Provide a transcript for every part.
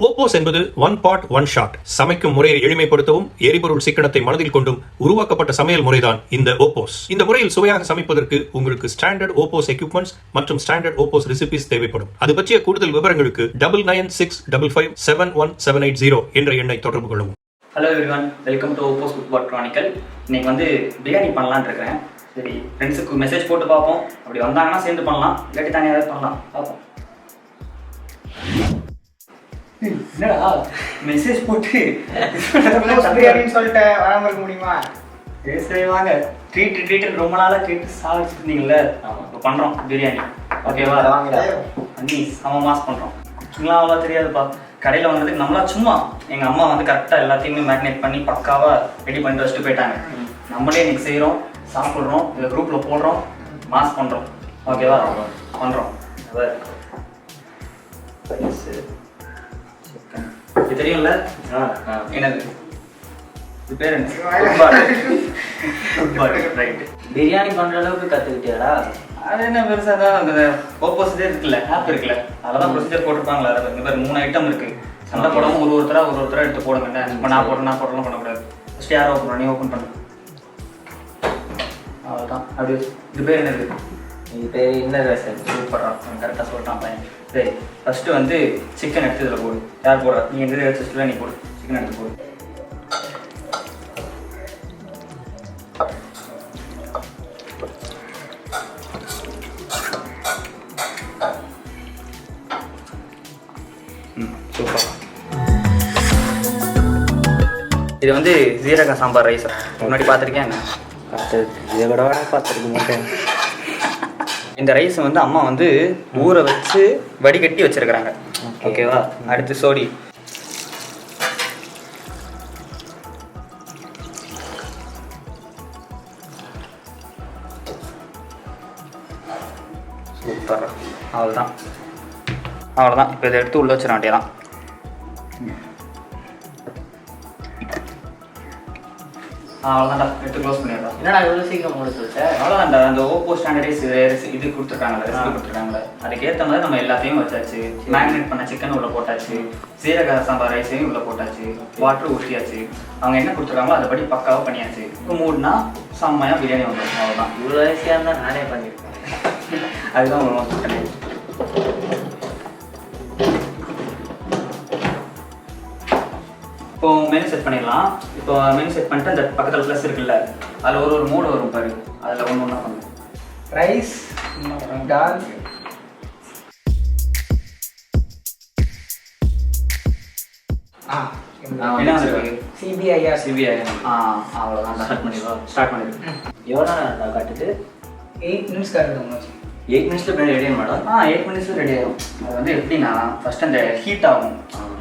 OPOS என்பது one pot one shot. சமைக்கும் முறையை எளிமைப்படுத்தவும் எரிபொருள் சிக்கனத்தை மனதில் கொண்டும் உருவாக்கப்பட்ட சமையல் முறைதான் இந்த OPOS. இந்த முறையில் சுவையாக சமைப்பதற்கு உங்களுக்கு ஸ்டாண்டர்ட் OPOS எக்யூப்மெண்ட்ஸ் மற்றும் ஸ்டாண்டர்ட் OPOS ரெசிபிஸ் தேவைப்படும். அது பற்றிய கூடுதல் விவரங்களுக்கு 9965557180 என்ற எண்ணை தொடர்பு கொள்ளவும். Hello everyone, welcome to OPOS football chronicle. இன்னைக்கு வந்து பிரியாணி பண்ணலான்னு இருக்கிறேன். சரி, ஃப்ரெண்ட்ஸுக்கு மெசேஜ் போட்டு பார்ப்போம். அப்படி வந்தாங்கன்னா சேர்ந்து பண்ணலாம், இல்லாட்டி தனியாக பண்ணலாம் பார்ப்போம். என்னடா மெசேஜ் போட்டு பிரியாணின்னு சொல்லிட்டு வராம இருக்க முடியுமா? சரி வாங்க, ட்ரீட் ரொம்ப நாளாக கேட்டு சாப்பிட்டுருந்தீங்கல்ல, இப்போ பண்ணுறோம் பிரியாணி. ஓகேவா? அண்ணி செம மாஸ் பண்ணுறோம். குக்கிங்லாம் அவ்வளோ தெரியாதுப்பா. கடையில் வாங்குறதுக்கு நம்மளா சும்மா எங்கள் அம்மா வந்து கரெக்டாக எல்லாத்தையுமே மேரினேட் பண்ணி பக்காவாக ரெடி பண்ணிட்டு வச்சுட்டு போயிட்டாங்க. நம்மளே இன்னைக்கு செய்கிறோம், சாப்பிட்றோம், இந்த குரூப்பில் போடுறோம், மாஸ் பண்ணுறோம். ஓகேவா? பண்ணுறோம். இது தெரியும்ல? என்னது இது பேர் என்ன? ரைட். பிரியாணி பண்ற அளவுக்கு கத்துக்கிட்டியாடா? அது என்ன பெருசா தான் அந்த OPOS இருக்குல்ல, ஆப் இருக்குல்ல, அதெல்லாம் ப்ரொசீஜர் போட்டிருப்பாங்களா. அதில் இந்த மாதிரி 3 ஐட்டம் இருக்கு. சண்டை போடாமல் ஒருத்தரா எடுத்து போடுங்க. இப்போ நான் போடுறேன் பண்ணக்கூடாது. ஃபஸ்ட்டு யாரும் ஓப்பன் பண்ணி ஓப்பன் பண்ணு. அவ்வளோதான். அப்படி இது பேர் என்னது? இது பேர் இன்னர் ரசம். சூப்பராக கரெக்டாக சொல்லிட்டான் பையன். சரி, ஃபஸ்ட்டு வந்து சிக்கன் எடுத்து இதில் போடு. யார் போடுற? நீ எந்த எடுத்து நீ போடு. சிக்கன் எடுத்து போடு. சூப்பர். இது வந்து ஜீரக சாம்பார் ரைஸ். முன்னாடி பார்த்துருக்கேன். இதை விட பார்த்துருக்க மாட்டேன். இந்த ரைஸ் வந்து அம்மா வந்து ஊற வச்சு வடிகட்டி வச்சிருக்கிறாங்க. ஓகேவா? அடுத்து சோடி. சூப்பர். அவ்வளோதான். இப்போ இதை எடுத்து உள்ள வச்சிட வேண்டியதான். அவ்வளோதான்டா, எடுத்து க்ளோஸ் பண்ணிடலாம். என்னடா இவ்வளோ சீக்கிரம் முடிச்சு வச்சேன்? அவ்வளோதான்டா. அந்த OPOS ஸ்டாண்டர்டைஸ் இது கொடுத்துருக்காங்களா, ரெசிபி கொடுத்துருக்காங்களே, அதுக்கேற்ற மாதிரி நம்ம எல்லாத்தையும் வச்சாச்சு. மேரினேட் பண்ண சிக்கன் உள்ள போட்டாச்சு, சீரக சாம்பார் ரைஸையும் உள்ள போட்டாச்சு, வாட்டர் ஊற்றியாச்சு. அவங்க என்ன கொடுத்துருக்காங்களோ அதைப்படி பக்காவாக பண்ணியாச்சு. இப்போ மூடுனா செம்மையாக பிரியாணி வந்துடும். அவ்வளோதான். இவ்வளோ ஈஸியாக இருந்தால் நானே பண்ணியிருக்கேன். அதுதான் ஒரு மொத்தம். இப்போ மெனு செட் பண்ணிடலாம். இப்போ மெனு செட் பண்ணிட்டு அந்த பக்கத்தில் ப்ளஸ் இருக்குல்ல, அதில் ஒரு மூடு வரும் பாரு, அதில் ஒன்று ஒன்றா பண்ணும். ரைஸ், டால், என்ன வந்துருக்கு? சிபிஐஆர். அவ்வளோதான். ஸ்டார்ட் பண்ணிடுவோம். எவ்வளோ நேரம் காட்டுது? 8 minutes காட்டுது. 8 minutes ரெடி ஆகும் மேடம். 8 minutes ரெடி ஆகும். அது வந்து எப்படின்னா, ஃபர்ஸ்ட் அந்த ஹீட் ஆகும்,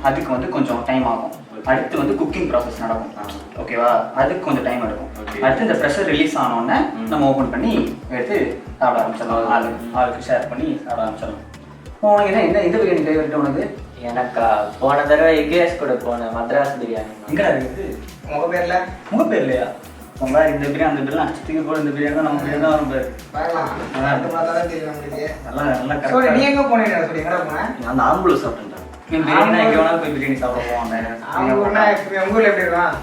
அதுக்கு வந்து கொஞ்சம் டைம் ஆகும். அடுத்து வந்து குக்கிங் ப்ராசஸ் நடக்கும். ஓகேவா? அதுக்கு கொஞ்சம் டைம் எடுக்கும். அடுத்து இந்த ப்ரெஷர் ரிலீஸ் ஆனோடனே நம்ம ஓப்பன் பண்ணி எடுத்து சாப்பிட ஆரம்பிச்சிடலாம். ஆளுக்கு ஷேர் பண்ணி சாப்பிட ஆரம்பிச்சிடலாம். உனக்கு என்ன இந்த பிரியாணி ஃபேவரட் உனக்கு? எனக்கா போன தடவை எக்ரேஸ் கூட போனேன், மദ്രാസ് பிரியாணி. எங்கடா இருக்குது? உங்கள் பேர்லையா? உங்க இந்த பிரியாணி அந்த பிரியாணி அச்சுக்கு கூட இந்த பிரியாணி தான் நம்ம பிரியாணி தான் வரும் பேர். நல்லா நீ எங்கே போனேன் சொல்லி? எங்கடா போனேன்? அந்த ஆம்பூல சாப்பிட்டேன். பிரியாணி எங்கே வேணாலும் போய் பிரியாணி சாப்பிட போவாங்க. உங்கள் ஊரில் எப்படி இருக்கான்?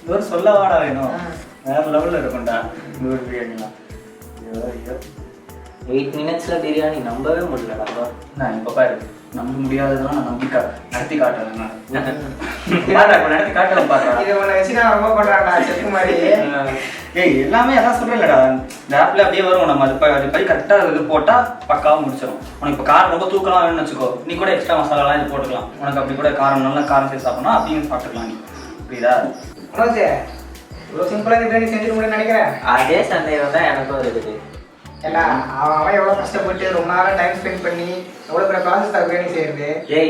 இது ஒரு சொல்ல வாடா வேணும். வேற லெவலில் இருக்கும்டா இந்த ஒரு பிரியாணிலாம். 8 minutes பிரியாணி நம்பவே முடியலடா. நான் இப்போ பாரு, நம்ப முடியாததெல்லாம் நான் நம்பி நடத்தி காட்டுறேன். நடத்தி காட்டுறேன் பாரு. இது உன்னை வச்சு நான் ரொம்ப பண்ணுறாங்கடா செக்கு மாதிரி. ஏய், எல்லாமே அதான் சொல்கிறேன்லடா, இந்த ஆப்பில் அப்படியே வரும். நம்ம அது போய் கரெக்டாக இது போட்டால் பக்காவாக முடிச்சிடும். உனக்கு இப்போ காரம் ரொம்ப தூக்கலாம் வேணும்னு வச்சுக்கோ, நீ கூட எக்ஸ்ட்ரா மசாலாலாம் இது போட்டுக்கலாம். உனக்கு அப்படி கூட காரம் நல்லா காரம் சேர்த்து சாப்பிடணும், அப்படியும் சாப்பிட்டுக்கலாம். நீ புரியுதா? மனோஜ், இவ்வளோ சிம்பிளாக இந்த பிரியாணி செஞ்சுட்டு முடியும்னு நினைக்கிறேன். அதே சந்தேகம் தான் எனக்கும் இருக்குது. ஏன்னா அவன் எவ்வளோ கஷ்டப்பட்டு ரொம்ப நேரம் டைம் ஸ்பெண்ட் பண்ணி எவ்வளோ பெரிய ப்ராசஸ் தான் பிரியாணி செய்யறது.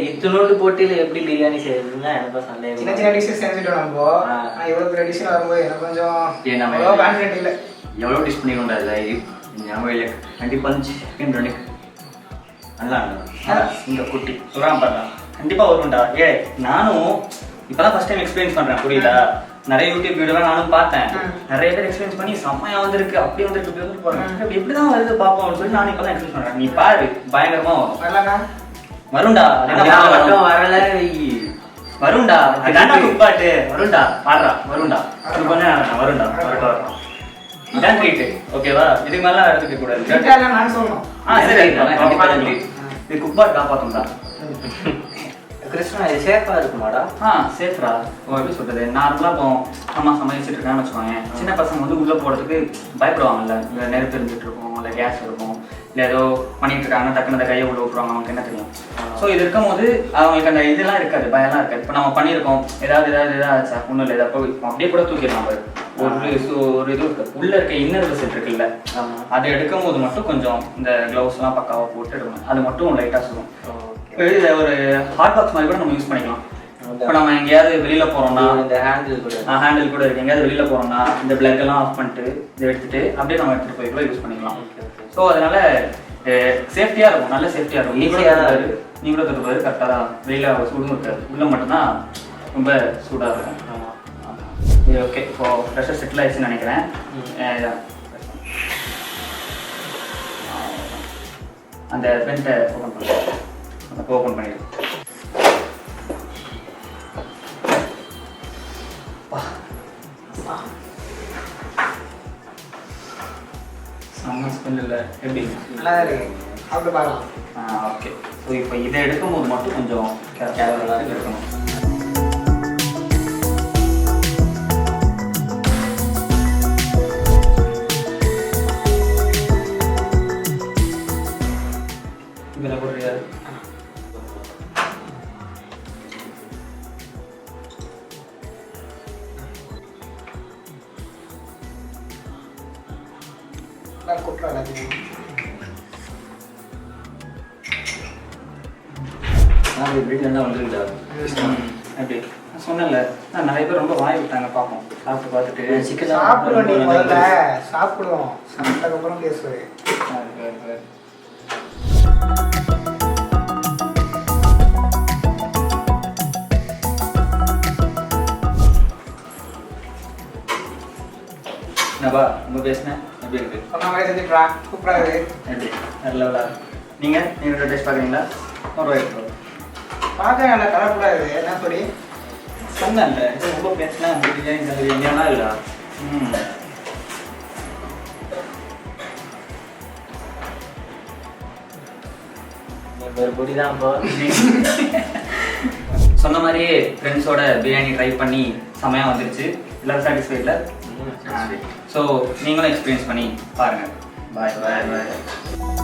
இத்தனோட்டு போட்டியில் எப்படி பிரியாணி செய்யறதுன்னா எனக்கும் சந்தேகம். சின்ன சின்ன டிஷ்ஷஸ் செஞ்சுட்டோம் நம்ம. ஆனால் இவ்வளோ பெரிய டிஷ்ஷில் வரும்போது எனக்கு கொஞ்சம் எவ்வளோ கான்ஃபிடென்ட் இல்லை. எவ்வளோ டிஷ் பண்ணி கொண்டாது ஞாபகம் இல்லை. கண்டிப்பாக சிக்கன் ரெண்டு நல்லா இந்த குட்டி சொல்கிறான் பாருடா, கண்டிப்பாக வரும்டா. நானும் இப்போ தான் ஃபஸ்ட் டைம் எக்ஸ்பீரியன்ஸ் பண்ணுறேன். புரியுதா? நிறைய யூடியூப் வீடியோலாம் நானும் பார்த்தேன். நிறைய பேர் எக்ஸ்பீரியன்ஸ் பண்ணி செம்மையா வந்திருக்கு, அப்படி வந்திருக்கு, இப்படி வந்து போறாங்க. எப்படிதான் வருது பார்ப்போம் அப்படின்னு சொல்லி நானும் இப்பதான் எக்ஸ்பீரியன்ஸ் பண்றேன். நீ பாரு, பயங்கரமா வரும். வரும்டா. மட்டும் வரல வருண்டா அதான் குப்பாட்டு வருண்டா பாடுறா வருண்டா இது கொஞ்சம் வருண்டா வரட்டும் இதான் ட்ரீட் ஓகேவா இதுக்கு மேல எடுத்துக்க கூடாது நான் சொல்லணும் சரி கண்டிப்பா ட்ரீட் இது குப்பாட் காப்பாத்தும்டா கிருஷ்ணா இது சேஃபா இருக்குமாடா சேஃப்ரா எப்படி சொல்றது நார்மலா இப்போ அம்மா சமைச்சிட்டு இருக்கான்னு வச்சுக்கோங்க சின்ன பசங்க வந்து உள்ள போறதுக்கு பயப்படுவாங்கல்ல இல்லை நெருப்பு இருந்துட்டு இருக்கும் இல்லை கேஸ் இருக்கும் இல்லை ஏதோ பண்ணிட்டு இருக்காங்க டக்குனு அந்த கையை உள்ள விட்டுருவாங்க அவங்களுக்கு என்ன தெரியும் ஸோ இது இருக்கும் போது அவங்களுக்கு அந்த இதெல்லாம் இருக்காது பயம்லாம் இருக்காது இப்போ நம்ம பண்ணியிருக்கோம் ஏதாவது ஆச்சா ஒன்றும் இல்லை ஏதாவது அப்படியே கூட தூக்கிடலாம் ஒரு இது இருக்கு உள்ள இருக்க இன்னர் விசிட் இருக்குல்ல அதை எடுக்கும் போது மட்டும் கொஞ்சம் இந்த கிளவுஸ் எல்லாம் பக்காவா போட்டு எடுக்கணும் அது மட்டும் லைட்டா சொல்லும் இதை ஒரு ஹாட் பாக்ஸ் மாதிரி கூட நம்ம யூஸ் பண்ணிக்கலாம் இப்போ நம்ம எங்கேயாவது வெளியில போறோம்னா இந்த ஹேண்டில் கூட இருக்கு எங்கேயாவது வெளியில போறோம்னா இந்த பிளக் எல்லாம் ஆஃப் பண்ணிட்டு இதை எடுத்துட்டு அப்படியே நம்ம எடுத்துட்டு போய் கூட யூஸ் பண்ணிக்கலாம் ஸோ அதனால சேஃப்டியா இருக்கும் நல்ல சேஃப்டியா இருக்கும் நீ கூட தொட்டு கரெக்டாக தான் வெளியில சூடும் இருக்காது உள்ள மட்டும்தான் ரொம்ப சூடா இருக்கும் ஓகே இப்போ ப்ரெஷர் செட்டில் ஆயிடுச்சுன்னு நினைக்கிறேன் அந்த பென்ட்டை ஓப்பன் பண்ணுறேன் அந்த ஓப்பன் பண்ணிடு செம்ம ஸ்மெல் இல்லை எப்படி நல்லா இருக்கு அப்படி பார்க்கலாம் ஓகே ஸோ இப்போ இதை எடுக்கும்போது மட்டும் கொஞ்சம் கேர்ஃபுல்லாக எடுக்கணும் இதில் போடுறியா குற்றம் எப்படி நல்லா வந்துருக்குதா அப்படி சொன்னேன்ல நான் நிறைய பேர் ரொம்ப வாய் விட்டாங்க பார்ப்போம் சாப்பிட்டு பார்த்துட்டு சிக்கன் சாப்பிடுவோம் நீ முதல்ல சாப்பிடுவோம் சாப்பிட்டதுக்கப்புறம் பேசுவேன் என்னப்பா ரொம்ப பேசினேன் எப்படி இருக்கு சொன்ன மாதிரி செஞ்சுட்றா சூப்பராக இருக்குது எப்படி நல்ல நீங்கள் டேஸ்ட் பார்க்குறீங்களா ஒரு வாய்ப்பு பார்க்க நல்லா கலர்ஃபுல்லாக இருக்குது என்ன சொல்லி சொன்னேன்ல இது ரொம்ப பேசினா பிரியாணி தந்தது எங்கேனா இல்லை பொடி தான் இப்போ சொன்ன மாதிரியே ஃப்ரெண்ட்ஸோட பிரியாணி ட்ரை பண்ணி செமையாக வந்துருச்சு எல்லாரும் சாட்டிஸ்ஃபைடில் ஸோ நீங்களும் எக்ஸ்பீரியன்ஸ் பண்ணி பாருங்கள் பாய் பாய் பாய்